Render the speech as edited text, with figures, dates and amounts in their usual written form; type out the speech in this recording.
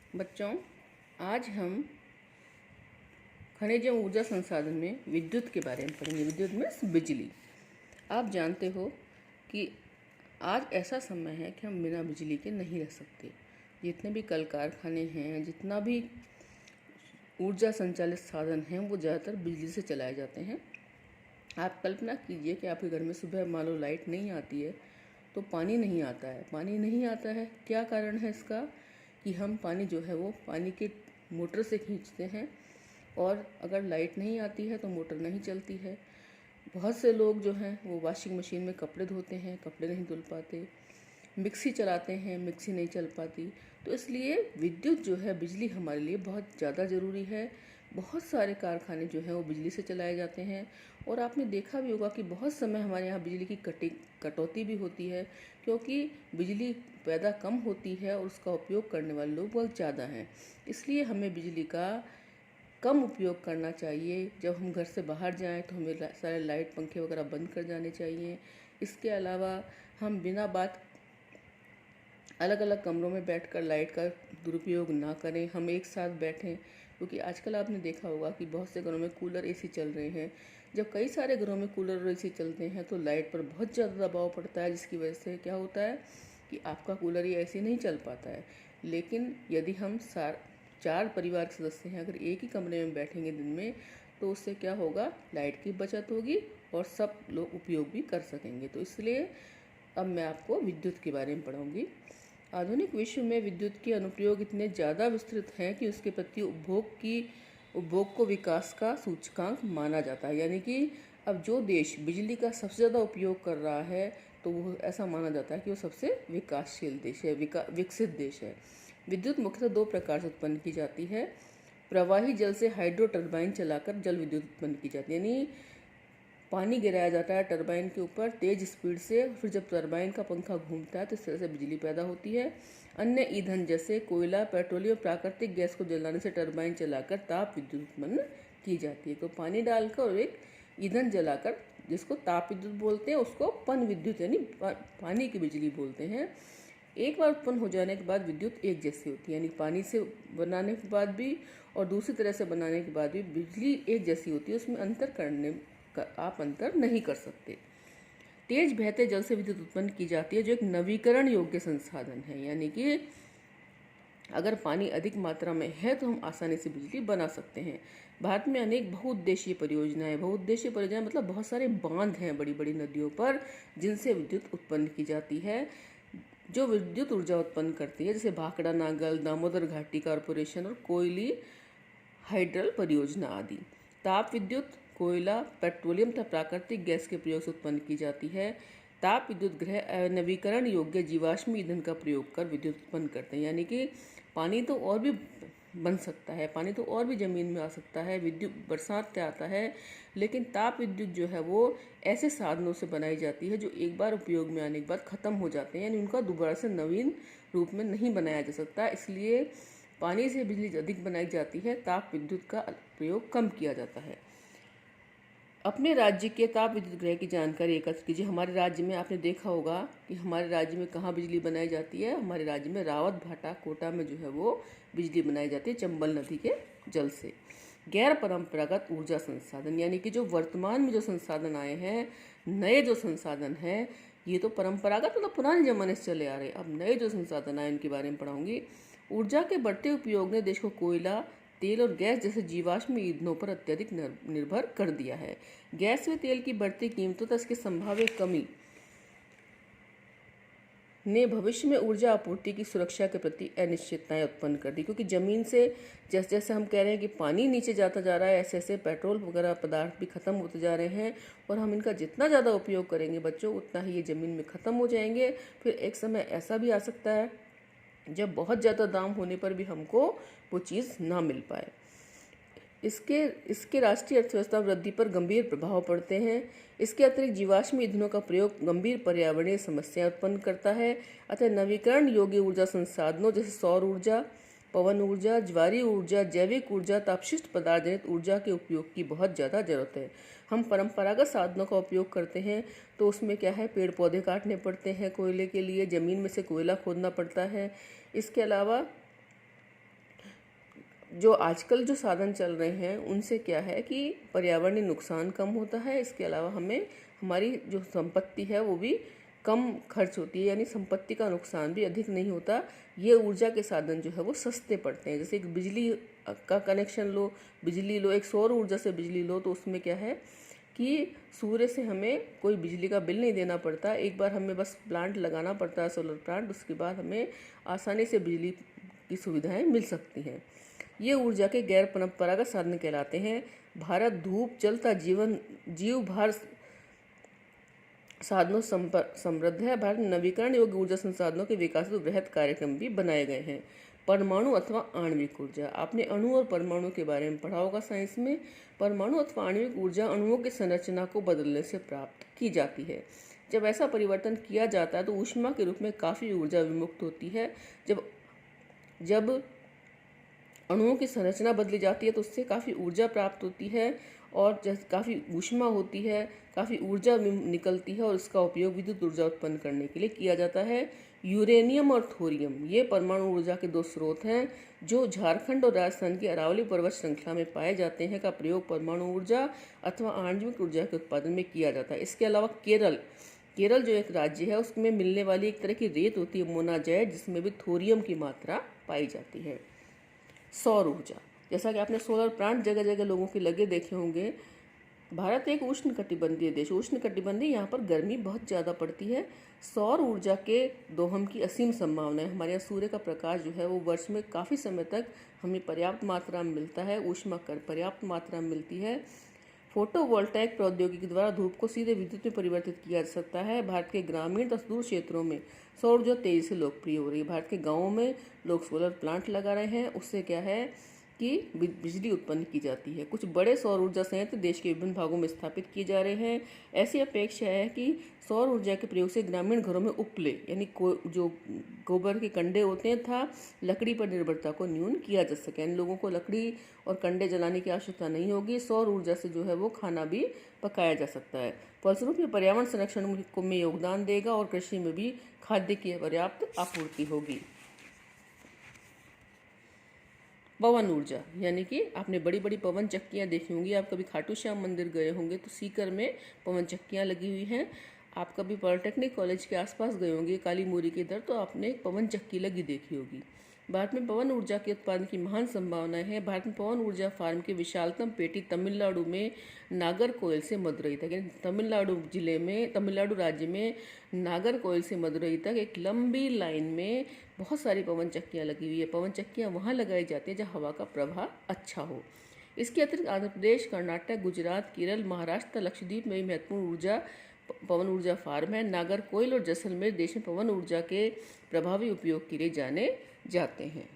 बच्चों, आज हम खनिज एवं ऊर्जा संसाधन में विद्युत के बारे में पढ़ेंगे। विद्युत मीन्स बिजली। आप जानते हो कि आज ऐसा समय है कि हम बिना बिजली के नहीं रह सकते। जितने भी कल कारखाने हैं, जितना भी ऊर्जा संचालित साधन हैं, वो ज़्यादातर बिजली से चलाए जाते हैं। आप कल्पना कीजिए कि आपके घर में सुबह मान लो लाइट नहीं आती है तो पानी नहीं आता है। पानी नहीं आता है, क्या कारण है इसका? कि हम पानी जो है वो पानी के मोटर से खींचते हैं, और अगर लाइट नहीं आती है तो मोटर नहीं चलती है। बहुत से लोग जो हैं वो वॉशिंग मशीन में कपड़े धोते हैं, कपड़े नहीं धुल पाते। मिक्सी चलाते हैं, मिक्सी नहीं चल पाती। तो इसलिए विद्युत जो है, बिजली हमारे लिए बहुत ज़्यादा ज़रूरी है। बहुत सारे कारखाने जो हैं वो बिजली से चलाए जाते हैं, और आपने देखा भी होगा कि बहुत समय हमारे यहाँ बिजली की कटौती भी होती है, क्योंकि बिजली पैदा कम होती है और उसका उपयोग करने वाले लोग बहुत ज़्यादा हैं। इसलिए हमें बिजली का कम उपयोग करना चाहिए। जब हम घर से बाहर जाएं तो हमें सारे लाइट पंखे वगैरह बंद कर जाने चाहिए। इसके अलावा हम बिना बात अलग अलग कमरों में बैठकर लाइट का दुरुपयोग ना करें। हम एक साथ बैठें, क्योंकि आजकल आपने देखा होगा कि बहुत से घरों में कूलर एसी चल रहे हैं। जब कई सारे घरों में कूलर और एसी चलते हैं तो लाइट पर बहुत ज़्यादा दबाव पड़ता है, जिसकी वजह से क्या होता है कि आपका कूलर या एसी नहीं चल पाता है। लेकिन यदि हम 4 परिवार के सदस्य हैं, अगर एक ही कमरे में बैठेंगे दिन में, तो उससे क्या होगा, लाइट की बचत होगी और सब लोग उपयोग भी कर सकेंगे। तो इसलिए अब मैं आपको विद्युत के बारे में पढ़ाऊँगी। आधुनिक विश्व में विद्युत के अनुप्रयोग इतने ज़्यादा विस्तृत हैं कि उसके प्रति उपभोग को विकास का सूचकांक माना जाता है। यानी कि अब जो देश बिजली का सबसे ज़्यादा उपयोग कर रहा है, तो वो ऐसा माना जाता है कि वो सबसे विकासशील देश है, विकसित देश है। विद्युत मुख्यतः 2 प्रकार से उत्पन्न की जाती है। प्रवाही जल से हाइड्रो टर्बाइन चलाकर जल विद्युत उत्पन्न की जाती है, यानी पानी गिराया जाता है टरबाइन के ऊपर तेज स्पीड से, फिर जब टरबाइन का पंखा घूमता है तो इस तरह से बिजली पैदा होती है। अन्य ईंधन जैसे कोयला, पेट्रोलियम, प्राकृतिक गैस को जलाने से टरबाइन चलाकर ताप विद्युत उत्पन्न की जाती है। तो पानी डालकर और एक ईंधन जलाकर, जिसको ताप विद्युत बोलते हैं, उसको पन विद्युत यानी पानी की बिजली बोलते हैं। एक बार उत्पन्न हो जाने के बाद विद्युत एक जैसी होती है, यानी पानी से बनाने के बाद भी और दूसरी तरह से बनाने के बाद भी बिजली एक जैसी होती है। उसमें आप अंतर नहीं कर सकते। तेज बहते जल से विद्युत उत्पन्न की जाती है, जो एक नवीकरण योग्य संसाधन है। यानी कि अगर पानी अधिक मात्रा में है तो हम आसानी से बिजली बना सकते हैं। भारत में अनेक बहुउद्देशीय परियोजनाएं मतलब बहुत सारे बांध हैं बड़ी बड़ी नदियों पर, जिनसे विद्युत उत्पन्न की जाती है, जो विद्युत ऊर्जा उत्पन्न करती है, जैसे भाखड़ा नागल, दामोदर घाटी कॉरपोरेशन और कोयली हाइड्रल परियोजना आदि। ताप विद्युत कोयला, पेट्रोलियम तथा प्राकृतिक गैस के प्रयोग से उत्पन्न की जाती है। ताप विद्युत गृह नवीकरण योग्य जीवाश्म ईंधन का प्रयोग कर विद्युत उत्पन्न करते हैं। यानी कि पानी तो और भी बन सकता है, पानी तो और भी ज़मीन में आ सकता है, विद्युत बरसात से आता है, लेकिन ताप विद्युत जो है वो ऐसे साधनों से बनाई जाती है जो एक बार उपयोग में आने के बाद ख़त्म हो जाते हैं, यानी उनका दोबारा से नवीन रूप में नहीं बनाया जा सकता। इसलिए पानी से बिजली अधिक बनाई जाती है, ताप विद्युत का प्रयोग कम किया जाता है। अपने राज्य के ताप विद्युत गृह की जानकारी एकत्र कीजिए। हमारे राज्य में आपने देखा होगा कि हमारे राज्य में कहाँ बिजली बनाई जाती है। हमारे राज्य में रावत भाटा कोटा में जो है वो बिजली बनाई जाती है चंबल नदी के जल से। गैर परंपरागत ऊर्जा संसाधन, यानी कि जो वर्तमान में जो संसाधन आए हैं, नए जो संसाधन हैं, ये तो परंपरागत मतलब पुराने ज़माने से चले आ रहे हैं। अब नए जो संसाधन आए उनके बारे में पढ़ाऊँगी। ऊर्जा के बढ़ते उपयोग ने देश को कोयला, तेल और गैस जैसे जीवाश्म ईंधनों पर अत्यधिक निर्भर कर दिया है। गैस व तेल की बढ़ती कीमतों तथा इसकी संभाव्य कमी ने भविष्य में ऊर्जा आपूर्ति की सुरक्षा के प्रति अनिश्चितताएं उत्पन्न कर दी, क्योंकि ज़मीन से जैसे जैसे हम कह रहे हैं कि पानी नीचे जाता जा रहा है, ऐसे ऐसे पेट्रोल वगैरह पदार्थ भी ख़त्म होते जा रहे हैं, और हम इनका जितना ज़्यादा उपयोग करेंगे बच्चों, उतना ही ये ज़मीन में ख़त्म हो जाएंगे। फिर एक समय ऐसा भी आ सकता है जब बहुत ज़्यादा दाम होने पर भी हमको वो चीज़ ना मिल पाए। इसके राष्ट्रीय अर्थव्यवस्था वृद्धि पर गंभीर प्रभाव पड़ते हैं। इसके अतिरिक्त जीवाश्म ईंधनों का प्रयोग गंभीर पर्यावरणीय समस्याएं उत्पन्न करता है। अतः नवीकरण योग्य ऊर्जा संसाधनों जैसे सौर ऊर्जा, पवन ऊर्जा, ज्वारीय ऊर्जा, जैविक ऊर्जा, तापशिष्ट पदार्थ जनित ऊर्जा के उपयोग की बहुत ज़्यादा जरूरत है। हम परंपरागत साधनों का उपयोग करते हैं तो उसमें क्या है, पेड़ पौधे काटने पड़ते हैं कोयले के लिए, ज़मीन में से कोयला खोदना पड़ता है। इसके अलावा जो आजकल जो साधन चल रहे हैं उनसे क्या है कि पर्यावरणीय नुकसान कम होता है। इसके अलावा हमें हमारी जो संपत्ति है वो भी कम खर्च होती है, यानी संपत्ति का नुकसान भी अधिक नहीं होता। ये ऊर्जा के साधन जो है वो सस्ते पड़ते हैं। जैसे एक बिजली का कनेक्शन लो, बिजली लो, एक सौर ऊर्जा से बिजली लो, तो उसमें क्या है कि सूर्य से हमें कोई बिजली का बिल नहीं देना पड़ता। एक बार हमें बस प्लांट लगाना पड़ता है, सोलर प्लांट, उसके बाद हमें आसानी से बिजली की सुविधाएं मिल सकती हैं। ये ऊर्जा के गैर परंपरागत साधन कहलाते हैं। भारत धूप जलता जीव भार साधनों समृद्ध है। भारत में नवीकरण योग्य ऊर्जा संसाधनों के विकास के बृहद कार्यक्रम भी बनाए गए हैं। परमाणु अथवा आणविक ऊर्जा, आपने अणु और परमाणु के बारे में पढ़ा होगा साइंस में। परमाणु अथवा आणविक ऊर्जा अणुओं की संरचना को बदलने से प्राप्त की जाती है। जब ऐसा परिवर्तन किया जाता है तो ऊष्मा के रूप में काफ़ी ऊर्जा विमुक्त होती है। जब अणुओं की संरचना बदली जाती है तो उससे काफ़ी ऊर्जा प्राप्त होती है और काफ़ी ऊष्मा होती है, काफ़ी ऊर्जा निकलती है और इसका उपयोग विद्युत ऊर्जा उत्पन्न करने के लिए किया जाता है। यूरेनियम और थोरियम ये परमाणु ऊर्जा के दो स्रोत हैं जो झारखंड और राजस्थान की अरावली पर्वत श्रृंखला में पाए जाते हैं। का प्रयोग परमाणु ऊर्जा अथवा आणविक ऊर्जा के उत्पादन में किया जाता है। इसके अलावा केरल जो एक राज्य है उसमें मिलने वाली एक तरह की रेत होती है मोनाजाइट, जिसमें भी थोरियम की मात्रा पाई जाती है। सौर ऊर्जा, जैसा कि आपने सोलर प्लांट जगह जगह लोगों के लगे देखे होंगे। भारत एक उष्णकटिबंधीय देश, उष्णकटिबंधीय यहाँ पर गर्मी बहुत ज़्यादा पड़ती है। सौर ऊर्जा के दोहन की असीम संभावना है। हमारे यहाँ सूर्य का प्रकाश जो है वो वर्ष में काफ़ी समय तक हमें पर्याप्त मात्रा में मिलता है, ऊष्मा पर्याप्त मात्रा में मिलती है। फोटोवोल्टाइक प्रौद्योगिकी द्वारा धूप को सीधे विद्युत में परिवर्तित किया जा सकता है। भारत के ग्रामीण तथा दूर क्षेत्रों में सौर ऊर्जा तेजी से लोकप्रिय हो रही है। भारत के गाँवों में लोग सोलर प्लांट लगा रहे हैं, उससे क्या है कि बिजली उत्पन्न की जाती है। कुछ बड़े सौर ऊर्जा संयंत्र देश के विभिन्न भागों में स्थापित किए जा रहे हैं। ऐसी अपेक्षा है कि सौर ऊर्जा के प्रयोग से ग्रामीण घरों में उपले यानी जो गोबर के कंडे होते हैं था लकड़ी पर निर्भरता को न्यून किया जा सके। इन लोगों को लकड़ी और कंडे जलाने की आवश्यकता नहीं होगी। सौर ऊर्जा से जो है वो खाना भी पकाया जा सकता है। फलस्वरूप ये पर्यावरण संरक्षण में योगदान देगा और कृषि में भी खाद्य की पर्याप्त आपूर्ति होगी। पवन ऊर्जा, यानी कि आपने बड़ी बड़ी पवन चक्कियाँ देखी होंगी। आप कभी खाटू श्याम मंदिर गए होंगे तो सीकर में पवन चक्कियाँ लगी हुई हैं। आप कभी पॉलिटेक्निक कॉलेज के आसपास गए होंगे काली मोरी के इधर, तो आपने एक पवन चक्की लगी देखी होगी। भारत में पवन ऊर्जा के उत्पादन की महान संभावनाएं हैं। भारत में पवन ऊर्जा फार्म की विशालतम पेटी तमिलनाडु में नागरकोइल से मदुरई तक, यानी तमिलनाडु राज्य में नागरकोइल से मदुरई तक एक लंबी लाइन में बहुत सारी पवन चक्कियाँ लगी हुई है। पवन चक्कियाँ वहाँ लगाई जाती है जहाँ हवा का प्रवाह अच्छा हो। इसके अतिरिक्त आंध्र प्रदेश, कर्नाटक, गुजरात, केरल, महाराष्ट्र, लक्षद्वीप में महत्वपूर्ण पवन ऊर्जा फार्म है। नागरकोइल और जैसलमेर देश में पवन ऊर्जा के प्रभावी उपयोग के लिए जाने जाते हैं।